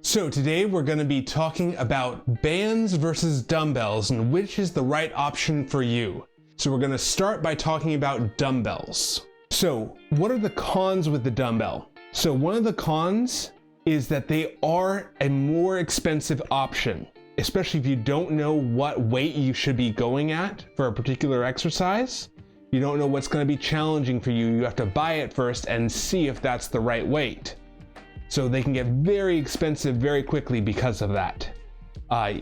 So today we're going to be talking about bands versus dumbbells and which is the right option for you. So we're going to start by talking about dumbbells. So what are the cons with the dumbbell? So one of the cons is that they are a more expensive option, especially if you don't know what weight you should be going at for a particular exercise. You don't know what's going to be challenging for you. You have to buy it first and see if that's the right weight. So they can get very expensive very quickly because of that.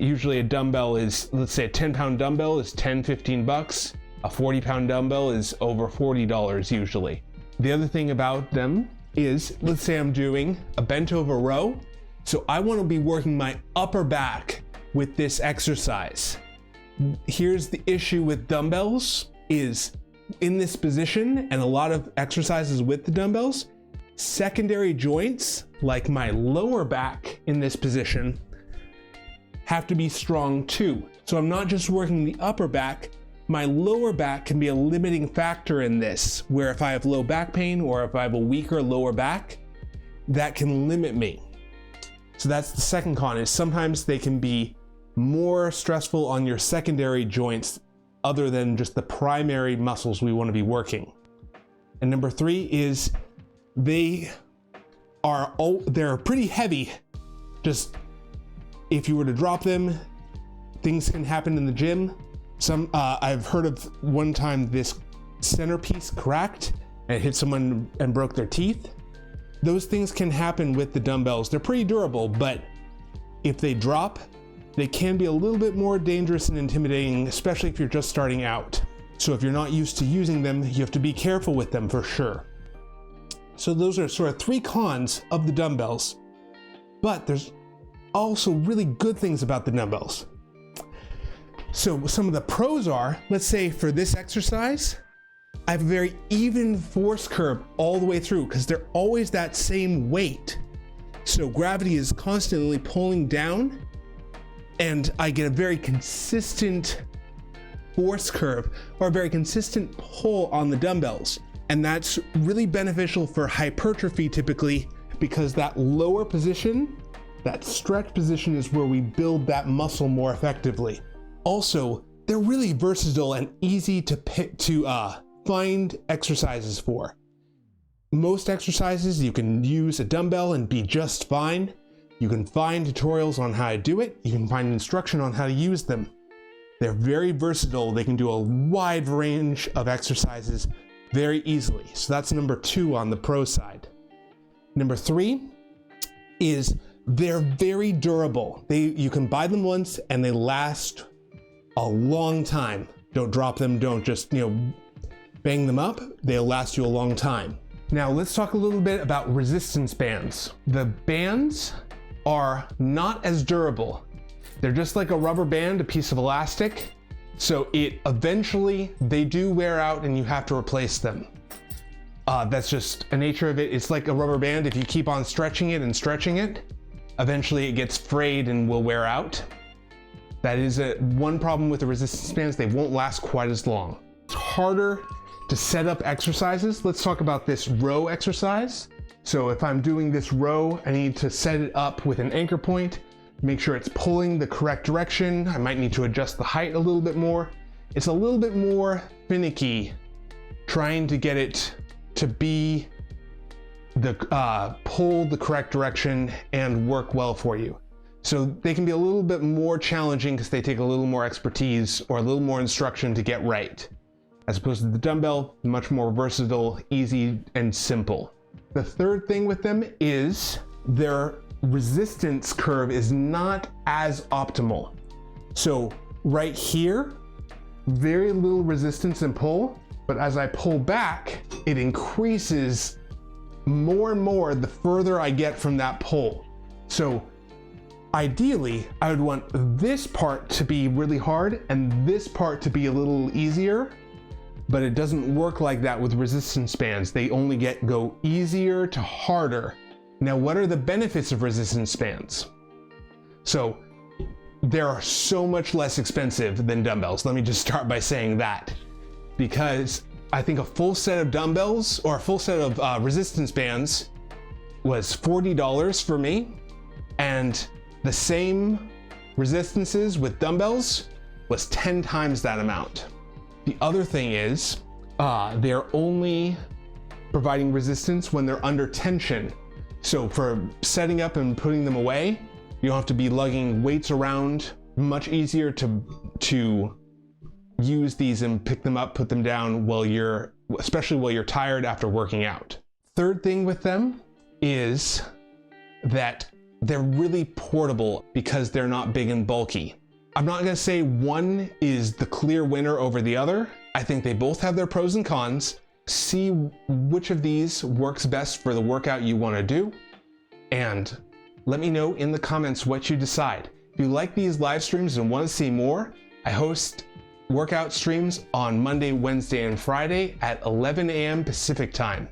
Usually a dumbbell is, let's say a 10-pound dumbbell is 10, 15 bucks. A 40-pound dumbbell is over $40 usually. The other thing about them is, let's say I'm doing a bent over row. So I want to be working my upper back with this exercise. Here's the issue with dumbbells is in this position and a lot of exercises with the dumbbells, secondary joints, like my lower back in this position, have to be strong too. So I'm not just working the upper back, my lower back can be a limiting factor in this, where if I have low back pain or if I have a weaker lower back, that can limit me. So that's the second con, is sometimes they can be more stressful on your secondary joints other than just the primary muscles we want to be working. And number three is they're pretty heavy. Just if you were to drop them, things can happen in the gym. I've heard of one time this centerpiece cracked and hit someone and broke their teeth. Those things can happen with the dumbbells. They're pretty durable, but if they drop, they can be a little bit more dangerous and intimidating, especially if you're just starting out. So if you're not used to using them, you have to be careful with them for sure. So those are sort of three cons of the dumbbells, but there's also really good things about the dumbbells. So some of the pros are, let's say for this exercise, I have a very even force curve all the way through because they're always that same weight. So gravity is constantly pulling down and I get a very consistent force curve or a very consistent pull on the dumbbells. And that's really beneficial for hypertrophy typically, because that lower position, that stretch position, is where we build that muscle more effectively. Also, they're really versatile and easy to find exercises for. Most exercises you can use a dumbbell and be just fine. You can find tutorials on how to do it. You can find instruction on how to use them. They're very versatile. They can do a wide range of exercises very easily. So that's number two on the pro side. Number three is they're very durable. You can buy them once and they last a long time. Don't drop them, don't just, bang them up. They'll last you a long time. Now let's talk a little bit about resistance bands. The bands are not as durable. They're just like a rubber band, a piece of elastic. So eventually they do wear out and you have to replace them. That's just a nature of it. It's like a rubber band. If you keep on stretching it and stretching it, eventually it gets frayed and will wear out. That is one problem with the resistance bands. They won't last quite as long. It's harder to set up exercises. Let's talk about this row exercise. So if I'm doing this row, I need to set it up with an anchor point. Make sure it's pulling the correct direction. I might need to adjust the height a little bit more. It's a little bit more finicky trying to get it to be pull the correct direction and work well for you. So they can be a little bit more challenging because they take a little more expertise or a little more instruction to get right. As opposed to the dumbbell, much more versatile, easy, and simple. The third thing with them is their resistance curve is not as optimal. So right here, very little resistance and pull, but as I pull back, it increases more and more the further I get from that pull. So ideally, I would want this part to be really hard and this part to be a little easier, but it doesn't work like that with resistance bands. They only go easier to harder. Now, what are the benefits of resistance bands? So they're so much less expensive than dumbbells. Let me just start by saying that, because I think a full set of dumbbells or a full set of resistance bands was $40 for me. And the same resistances with dumbbells was 10 times that amount. The other thing is, they're only providing resistance when they're under tension. So for setting up and putting them away, you don't have to be lugging weights around. Much easier to use these and pick them up, put them down especially while you're tired after working out. Third thing with them is that they're really portable because they're not big and bulky. I'm not gonna say one is the clear winner over the other. I think they both have their pros and cons. See which of these works best for the workout you wanna do, and let me know in the comments what you decide. If you like these live streams and wanna see more, I host workout streams on Monday, Wednesday, and Friday at 11 a.m. Pacific time.